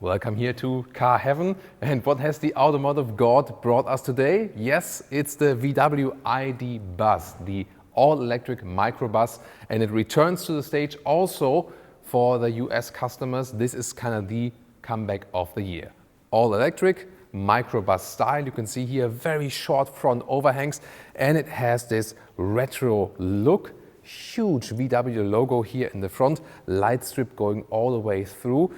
Welcome here to Car Heaven. And what has the automotive god brought us today? Yes, it's the VW ID. Buzz, the all-electric microbus, and it returns to the stage also for the US customers. This is kind of the comeback of the year. All-electric, microbus style. You can see here very short front overhangs, and it has this retro look. Huge VW logo here in the front, light strip going all the way through.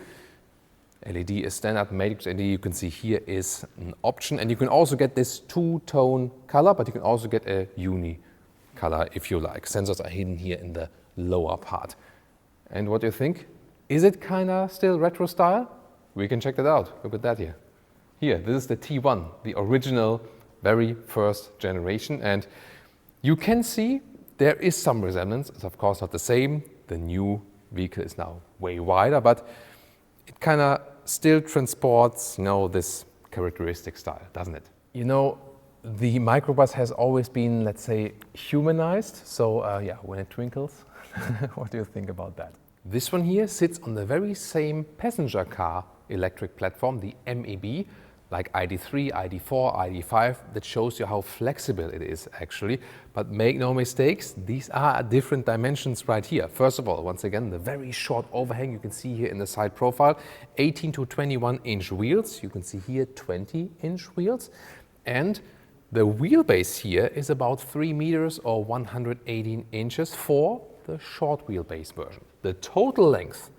LED is standard, matrix LED you can see here is an option, and you can also get this two-tone color, but you can also get a uni color if you like. Sensors are hidden here in the lower part. And what do you think? Is it kind of still retro style? We can check that out. Look at that here. Here, this is the T1, the original, very first generation, and you can see there is some resemblance. It's of course not the same. The new vehicle is now way wider, but it kind of still transports, this characteristic style, doesn't it? The microbus has always been, let's say, humanized. So yeah, when it twinkles, what do you think about that? This one here sits on the very same passenger car electric platform, the MEB, like ID3, ID4, ID5, that shows you how flexible it is actually. But make no mistakes, these are different dimensions right here. First of all, once again, the very short overhang you can see here in the side profile, 18 to 21 inch wheels. You can see here 20 inch wheels. And the wheelbase here is about 3 meters or 118 inches for the short wheelbase version. The total length,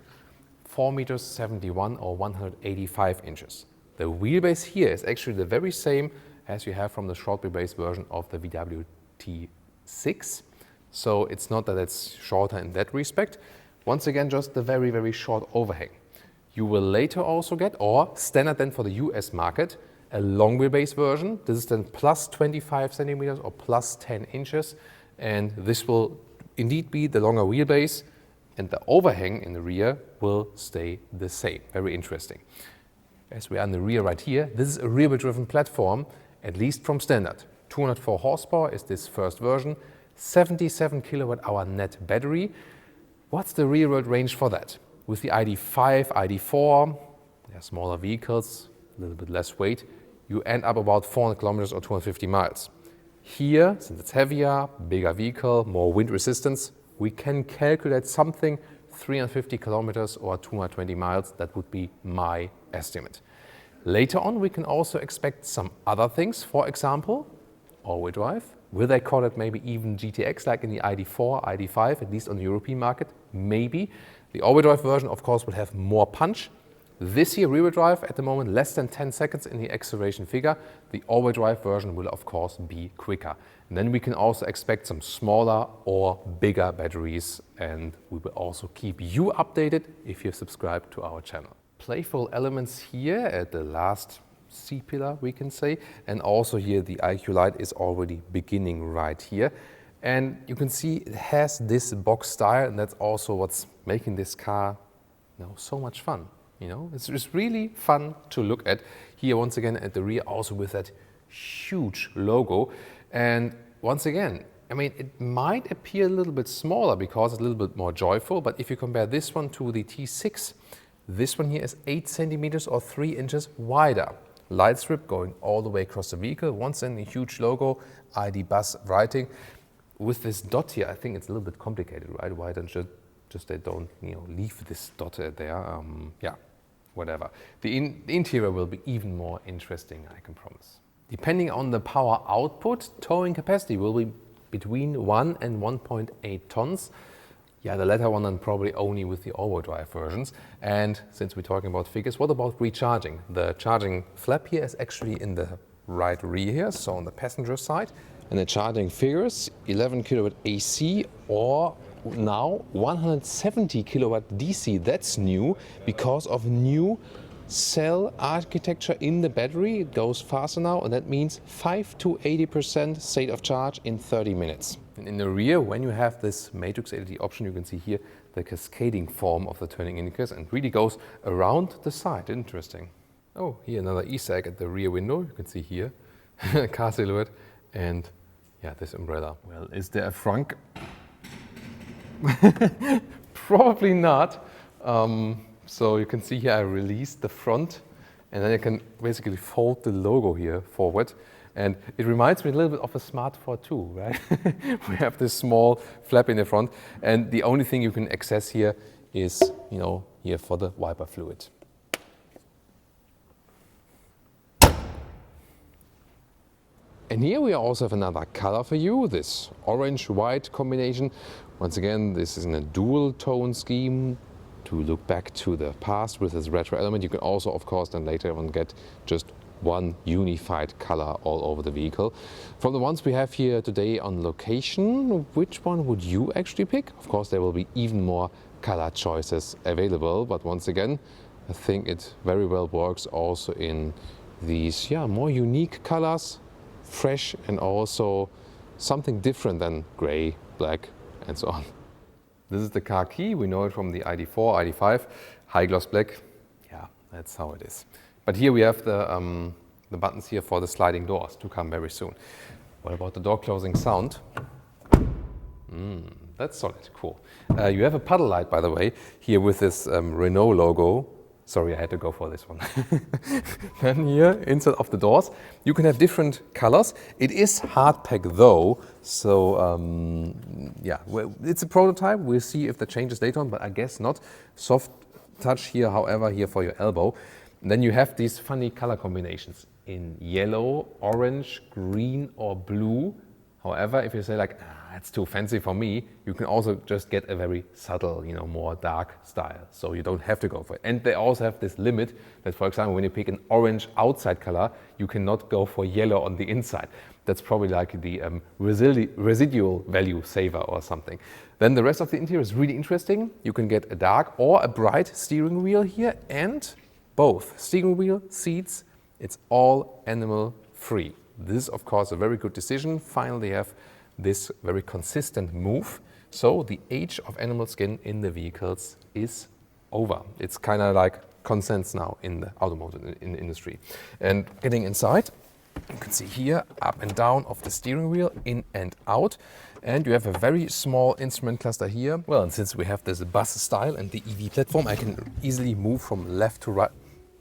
4 meters 71 or 185 inches. The wheelbase here is actually the very same as you have from the short wheelbase version of the VW T6. So it's not that it's shorter in that respect. Once again, just the very, very short overhang. You will later also get, or standard then for the US market, a long wheelbase version. This is then plus 25 centimeters or plus 10 inches. And this will indeed be the longer wheelbase, and the overhang in the rear will stay the same. Very interesting. As we are in the rear right here, this is a rear-wheel driven platform, at least from standard. 204 horsepower is this first version, 77 kilowatt-hour net battery. What's the real-world range for that? With the ID5, ID4, they're smaller vehicles, a little bit less weight, you end up about 400 kilometers or 250 miles. Here, since it's heavier, bigger vehicle, more wind resistance, we can calculate something 350 kilometers or 220 miles. That would be my estimate. Later on, we can also expect some other things. For example, all-wheel drive. Will they call it maybe even GTX like in the ID4, ID5, at least on the European market? Maybe. The all-wheel drive version, of course, will have more punch. This here, rear-wheel drive, at the moment, less than 10 seconds in the acceleration figure. The all-wheel drive version will, of course, be quicker. And then we can also expect some smaller or bigger batteries, and we will also keep you updated if you subscribe to our channel. Playful elements here at the last C-pillar, we can say, and also here the IQ light is already beginning right here. And you can see it has this box style, and that's also what's making this car so much fun. It's just really fun to look at. Here, once again, at the rear, also with that huge logo. And once again, it might appear a little bit smaller because it's a little bit more joyful, but if you compare this one to the T6, this one here is 8 centimeters or 3 inches wider. Light strip going all the way across the vehicle. Once again, a huge logo, ID. Buzz writing. With this dot here, I think it's a little bit complicated, right? Why don't you just they don't leave this dot there? Yeah, whatever. The interior will be even more interesting, I can promise. Depending on the power output, towing capacity will be between 1 and 1.8 tons. Yeah, the latter one then probably only with the all-wheel drive versions. And since we're talking about figures, what about recharging? The charging flap here is actually in the right rear here, so on the passenger side. And the charging figures, 11 kilowatt AC or now 170 kilowatt DC. That's new because of new cell architecture in the battery. It goes faster now, and that means 5 to 80% state of charge in 30 minutes. And in the rear, when you have this matrix LED option, you can see here the cascading form of the turning indicators, and really goes around the side. Interesting. Oh, here another Easter egg at the rear window. You can see here car silhouette and yeah, this umbrella. Well, is there a Frunk? Probably not. So you can see here I released the front, and then you can basically fold the logo here forward. And it reminds me a little bit of a Smart 4.2, right? We have this small flap in the front, and the only thing you can access here is, you know, here for the wiper fluid. And here we also have another color for you, this orange-white combination. Once again, this is in a dual tone scheme to look back to the past with this retro element. You can also, of course, then later on get just one unified color all over the vehicle. From the ones we have here today on location, which one would you actually pick? Of course, there will be even more color choices available, but once again, I think it very well works also in these more unique colors, fresh and also something different than gray, black and so on. This is the car key. We know it from the ID4, ID5, high gloss black. Yeah, that's how it is. But here we have the buttons here for the sliding doors to come very soon. What about the door closing sound? That's solid, cool. You have a puddle light, by the way, here with this Renault logo. Sorry, I had to go for this one. Then here, inside of the doors, you can have different colors. It is hard pack though, so yeah, well, it's a prototype. We'll see if the changes later on, but I guess not. Soft touch here, however, here for your elbow. And then you have these funny color combinations in yellow, orange, green or blue. However, if you say like, it's too fancy for me, you can also just get a very subtle, you know, more dark style. So you don't have to go for it. And they also have this limit that, for example, when you pick an orange outside color, you cannot go for yellow on the inside. That's probably like the residual value saver or something. Then the rest of the interior is really interesting. You can get a dark or a bright steering wheel here, and both steering wheel, seats, it's all animal free. This is, of course, a very good decision. Finally have this very consistent move. So the age of animal skin in the vehicles is over. It's kind of like consensus now in the automotive industry. And getting inside, you can see here up and down of the steering wheel, in and out. And you have a very small instrument cluster here. Well, and since we have this bus style and the EV platform, I can easily move from left to right.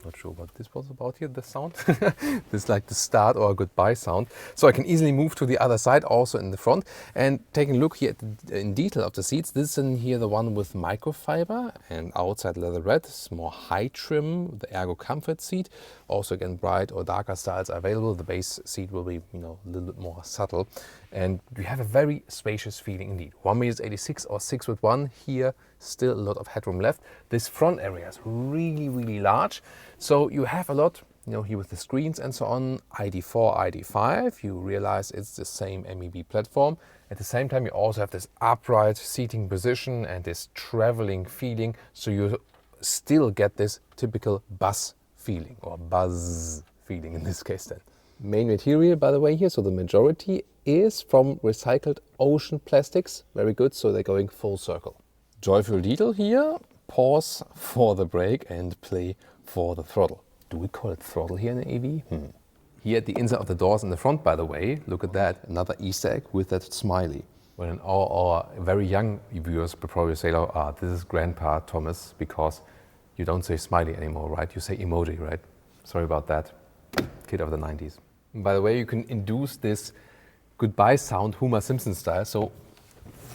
Not sure what this was about here, the sound. This is like the start or a goodbye sound. So I can easily move to the other side, also in the front. And taking a look here at in detail of the seats, this is in here the one with microfiber and outside leather red. It's more high trim, the ergo comfort seat. Also again, bright or darker styles are available. The base seat will be, you know, a little bit more subtle. And you have a very spacious feeling indeed. 1.86 m or 6'1" here, still a lot of headroom left. This front area is really, really large. So you have a lot, you know, here with the screens and so on. ID4, ID5, you realize it's the same MEB platform. At the same time, you also have this upright seating position and this traveling feeling. So you still get this typical bus feeling, or buzz feeling in this case then. Main material, by the way, here, so the majority is from recycled ocean plastics. Very good, so they're going full circle. Joyful detail here, pause for the brake and play for the throttle. Do we call it throttle here in the EV? Here at the inside of the doors in the front, by the way, look at that, another Easter egg with that smiley. When our very young viewers will probably say, oh, this is Grandpa Thomas, because you don't say smiley anymore, right? You say emoji, right? Sorry about that, kid of the 90s. By the way, you can induce this goodbye sound Homer Simpson style. So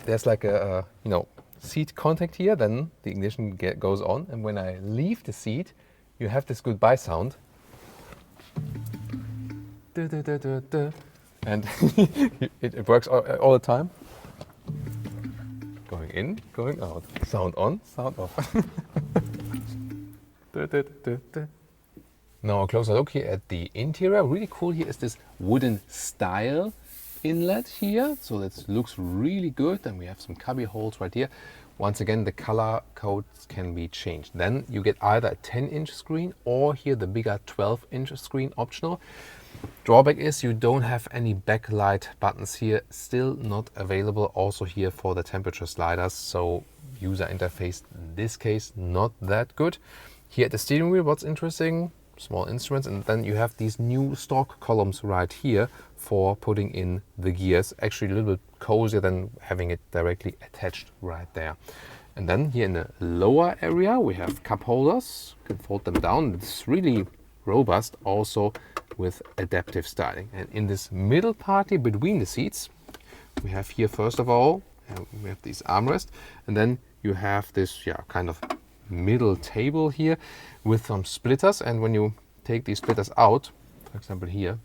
there's like a you know, seat contact here, then the ignition goes on, and when I leave the seat, you have this goodbye sound. And it works all the time. Going in, going out. Sound on, sound off. Now a closer look here at the interior. Really cool here is this wooden style inlet here. So that looks really good. And we have some cubby holes right here. Once again, the color codes can be changed. Then you get either a 10-inch screen or here the bigger 12-inch screen optional. Drawback is you don't have any backlight buttons here, still not available. Also here for the temperature sliders, so user interface in this case not that good. Here at the steering wheel, what's interesting, small instruments, and then you have these new stock columns right here for putting in the gears. Actually a little bit cozier than having it directly attached right there. And then here in the lower area, we have cup holders. You can fold them down. It's really robust, also with adaptive styling. And in this middle part here between the seats, we have here, first of all, we have these armrests, and then you have this kind of middle table here with some splitters. And when you take these splitters out, for example here,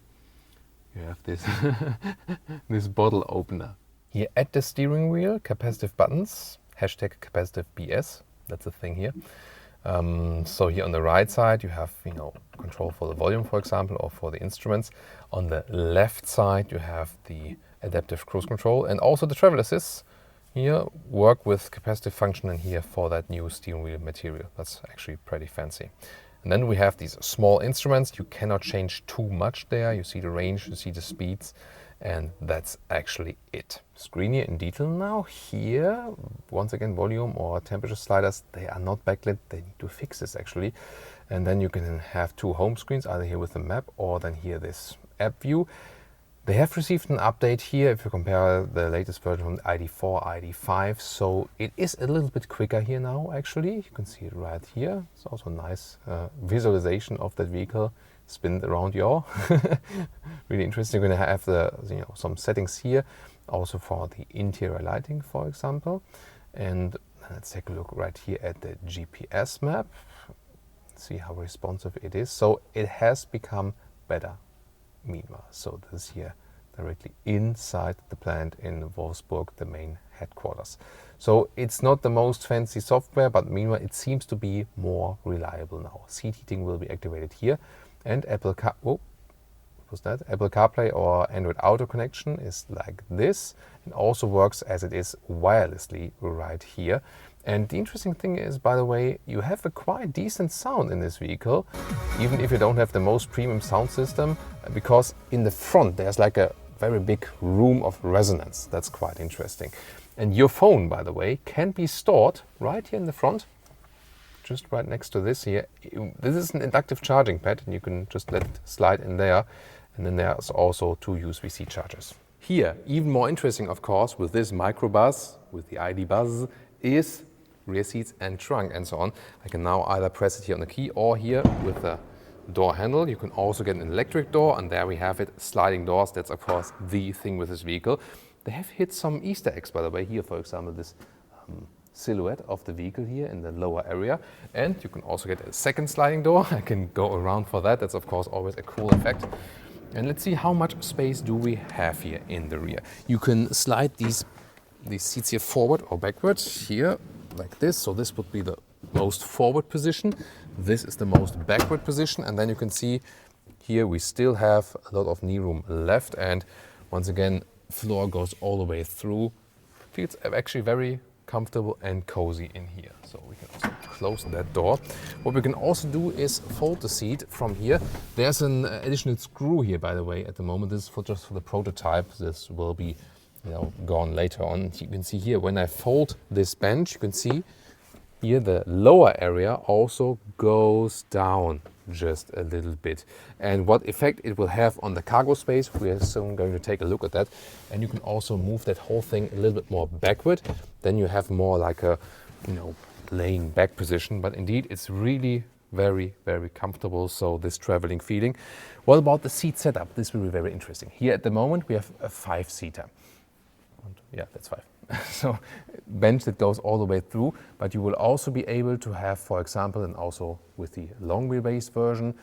you have this this bottle opener. Here at the steering wheel, capacitive buttons, hashtag capacitive BS, that's the thing here. So here on the right side you have control for the volume, for example, or for the instruments. On the left side you have the adaptive cruise control, and also the travel assist here work with capacitive function in here for that new steering wheel material. That's actually pretty fancy. And then we have these small instruments. You cannot change too much there. You see the range, you see the speeds, and that's actually it. Screen here in detail now. Here, once again, volume or temperature sliders, they are not backlit. They need to fix this actually. And then you can have two home screens, either here with the map or then here this app view. They have received an update here if you compare the latest version from ID4, ID5, so it is a little bit quicker here now actually. You can see it right here. It's also a nice visualization of that vehicle. Spin it around y'all. Really interesting. You're going to have the some settings here also for the interior lighting, for example. And let's take a look right here at the GPS map. See how responsive it is. So it has become better meanwhile. So this is here directly inside the plant in Wolfsburg, the main headquarters. So it's not the most fancy software, but meanwhile it seems to be more reliable now. Seat heating will be activated here, and Apple CarPlay or Android Auto connection is like this. It also works as it is wirelessly right here. And the interesting thing is, by the way, you have a quite decent sound in this vehicle, even if you don't have the most premium sound system, because in the front there's like a very big room of resonance. That's quite interesting. And your phone, by the way, can be stored right here in the front, just right next to this here. This is an inductive charging pad, and you can just let it slide in there. And then there's also two USB-C chargers. Here, even more interesting, of course, with this microbus, with the ID Buzz, is rear seats and trunk and so on. I can now either press it here on the key or here with the door handle. You can also get an electric door, and there we have it, sliding doors. That's of course the thing with this vehicle. They have hit some Easter eggs, by the way. Here, for example, this silhouette of the vehicle here in the lower area. And you can also get a second sliding door. I can go around for that. That's of course always a cool effect. And let's see how much space do we have here in the rear. You can slide these seats here forward or backwards here like this. So this would be the most forward position. This is the most backward position. And then you can see here we still have a lot of knee room left. And once again, floor goes all the way through. Feels actually very comfortable and cozy in here. So we can also close that door. What we can also do is fold the seat from here. There's an additional screw here, by the way, at the moment. This is just for the prototype. This will be gone later on. You can see here when I fold this bench, you can see here the lower area also goes down just a little bit. And what effect it will have on the cargo space, we are soon going to take a look at that. And you can also move that whole thing a little bit more backward. Then you have more like a laying back position. But indeed, it's really very, very comfortable. So this traveling feeling. What about the seat setup? This will be very interesting. Here at the moment, we have a 5-seater. Yeah, that's 5. So bench that goes all the way through, but you will also be able to have, for example, and also with the long wheelbase version,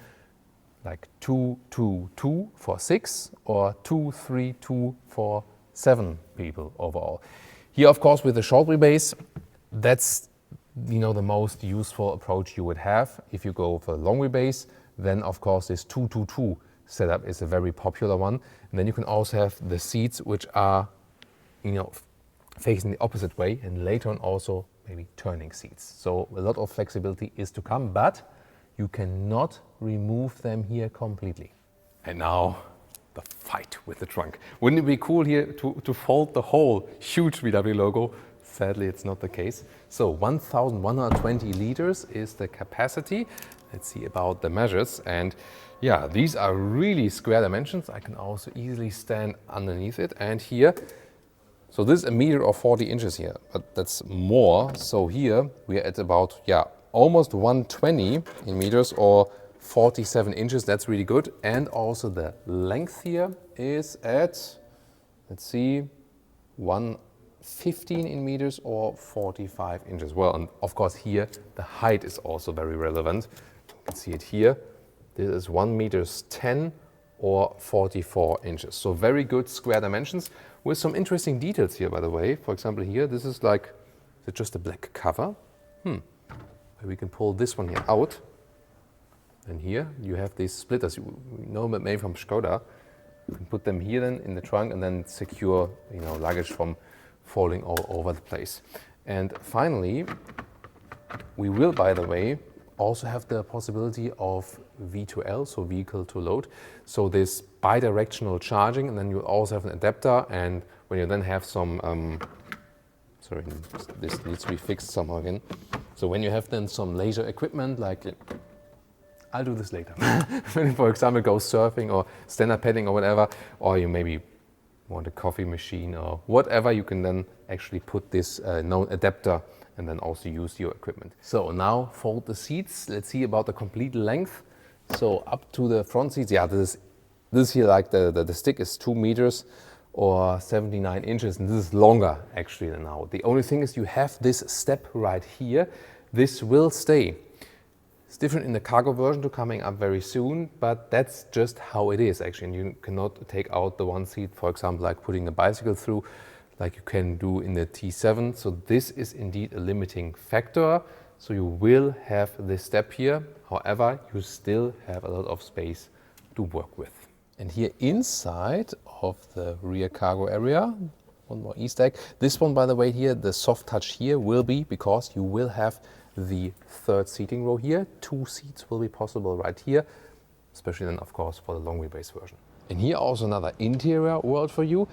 like 2-2-2 for 6 or 2-3-2 for 7 people overall. Here, of course, with the short wheelbase, that's the most useful approach you would have. If you go for long wheelbase, then of course this 2-2-2 setup is a very popular one. And then you can also have the seats which are facing the opposite way, and later on also maybe turning seats. So a lot of flexibility is to come, but you cannot remove them here completely. And now the fight with the trunk. Wouldn't it be cool here to fold the whole huge VW logo? Sadly, it's not the case. So 1,120 liters is the capacity. Let's see about the measures. And yeah, these are really square dimensions. I can also easily stand underneath it. And here So this is a meter or 40 inches here, but that's more. So here we are at about, yeah, almost 120 in meters or 47 inches. That's really good. And also the length here is at, let's see, 115 in meters or 45 inches. Well, and of course here the height is also very relevant. You can see it here. This is 1 meters 10 or 44 inches. So very good square dimensions with some interesting details here, by the way. For example, here, this is like, is it just a black cover? We can pull this one here out. And here you have these splitters. You know, made from Skoda. You can put them here then in the trunk and then secure, you know, luggage from falling all over the place. And finally, we will, by the way, also have the possibility of V2L, so vehicle to load. So this bi-directional charging, and then you also have an adapter. And when you then have some, sorry, this needs to be fixed somehow again. So when you have then some laser equipment, like, I'll do this later. When you, for example, go surfing or stand-up paddling or whatever, or you maybe want a coffee machine or whatever, you can then actually put this known adapter and then also use your equipment. So now fold the seats. Let's see about the complete length. So up to the front seats, yeah, this here, like the stick is 2 meters or 79 inches, and this is longer actually than now. The only thing is you have this step right here. This will stay. It's different in the cargo version to coming up very soon, but that's just how it is actually. And you cannot take out the one seat, for example, like putting a bicycle through, like you can do in the T7. So this is indeed a limiting factor. So you will have this step here. However, you still have a lot of space to work with. And here inside of the rear cargo area, one more Easter egg. This one, by the way, here, the soft touch here will be because you will have the third seating row here. 2 seats will be possible right here, especially then, of course, for the long wheelbase version. And here also another interior world for you.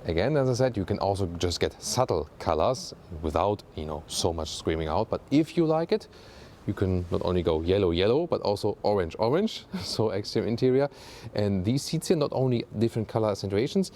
Again, as I said, you can also just get subtle colors without, you know, so much screaming out. But if you like it, you can not only go yellow, yellow, but also orange, orange. So extreme interior. And these seats here, not only different color accentuations.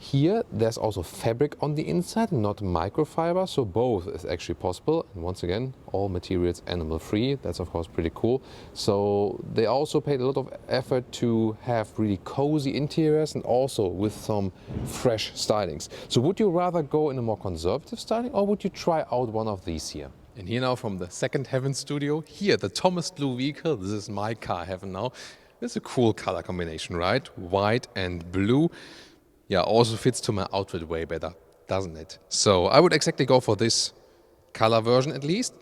Here, there's also fabric on the inside, not microfiber. So both is actually possible. And once again, all materials animal free. That's of course pretty cool. So they also paid a lot of effort to have really cozy interiors and also with some fresh stylings. So would you rather go in a more conservative styling or would you try out one of these here? And here now from the Second Heaven studio, here the Thomas Blue vehicle. This is my car heaven now. It's a cool color combination, right? White and blue. Yeah, also fits to my outfit way better, doesn't it? So I would exactly go for this color version at least.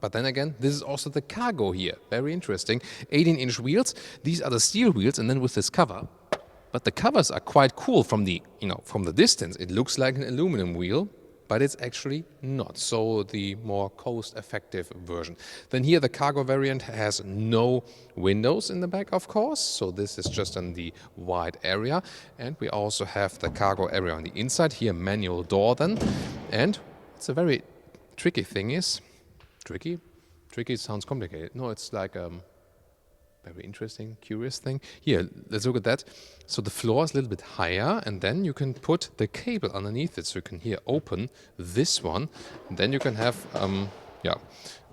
But then again, this is also the cargo here. Very interesting. 18-inch wheels. These are the steel wheels, and then with this cover. But the covers are quite cool from the, you know, from the distance. It looks like an aluminum wheel, but it's actually not. So the more cost-effective version. Then here the cargo variant has no windows in the back, of course. So this is just in the wide area. And we also have the cargo area on the inside. Here manual door then. And it's a very tricky thing is, tricky sounds complicated. No, it's like very interesting, curious thing. Here, let's look at that. So the floor is a little bit higher, and then you can put the cable underneath it. So you can here open this one, and then you can have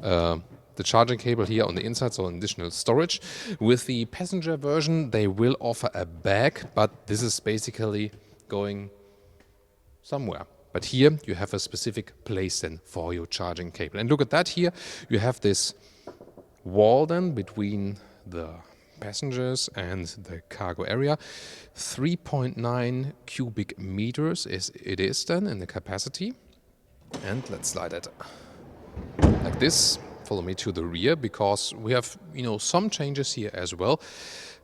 the charging cable here on the inside, so additional storage. With the passenger version, they will offer a bag, but this is basically going somewhere. But here you have a specific place then for your charging cable. And look at that here. You have this wall then between the passengers and the cargo area. 3.9 cubic meters it is then in the capacity. And let's slide it like this. Follow me to the rear because we have, you know, some changes here as well.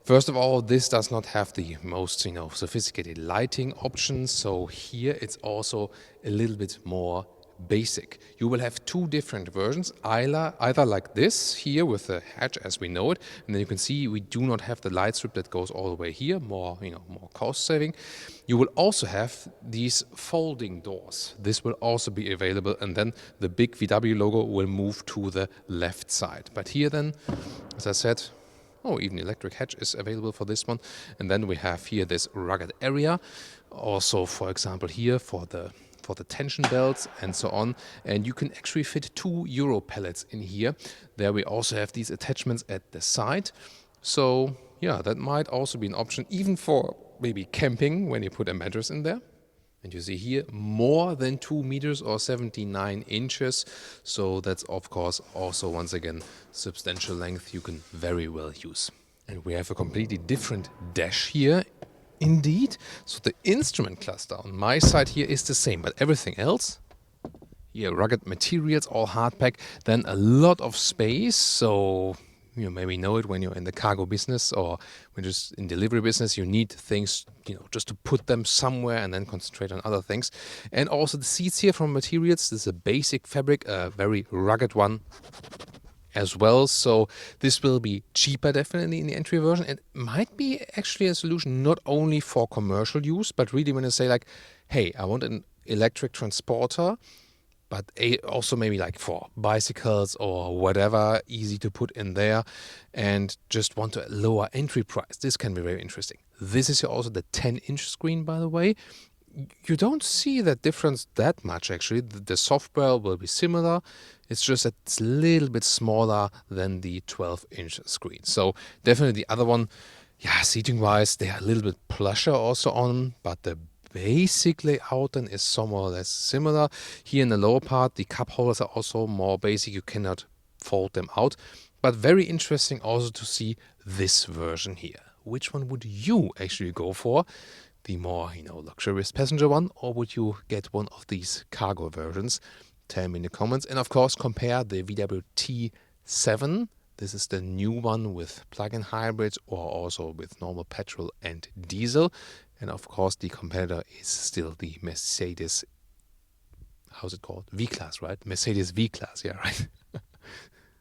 First of all, this does not have the most, you know, sophisticated lighting options. So here it's also a little bit more basic. You will have 2 different versions, either like this here with the hatch as we know it, and then you can see we do not have the light strip that goes all the way here, more, you know, more cost saving. You will also have these folding doors. This will also be available, and then the big VW logo will move to the left side. But here then, as I said, even electric hatch is available for this one. And then we have here this rugged area. Also, for example, here for the for the tension belts and so on. And you can actually fit 2 Euro pellets in here. There we also have these attachments at the side. So yeah, that might also be an option, even for maybe camping when you put a mattress in there. And you see here more than 2 meters or 79 inches. So that's of course also once again substantial length you can very well use. And we have a completely different dash here indeed. So the instrument cluster on my side here is the same, but everything else, here rugged materials, all hard pack, then a lot of space. So you maybe know it when you're in the cargo business or when you're just in delivery business, you need things, just to put them somewhere and then concentrate on other things. And also the seats here from materials, this is a basic fabric, a very rugged one as well. So this will be cheaper definitely in the entry version. It might be actually a solution not only for commercial use, but really when you say like, hey, I want an electric transporter, but also maybe like for bicycles or whatever, easy to put in there, and just want a lower entry price. This can be very interesting. This is also the 10-inch screen, by the way. You don't see that difference that much actually. The software will be similar. It's just that it's a little bit smaller than the 12-inch screen. So definitely the other one, yeah, seating wise, they are a little bit plusher also on, but the basic layout then is somewhat or less similar. Here in the lower part, the cup holders are also more basic. You cannot fold them out. But very interesting also to see this version here. Which one would you actually go for? The more, luxurious passenger one, or would you get one of these cargo versions? Tell me in the comments. And of course, compare the VW T7. This is the new one with plug-in hybrids or also with normal petrol and diesel. And of course, the competitor is still the Mercedes, how's it called? V-Class, right? Mercedes V-Class, yeah, right.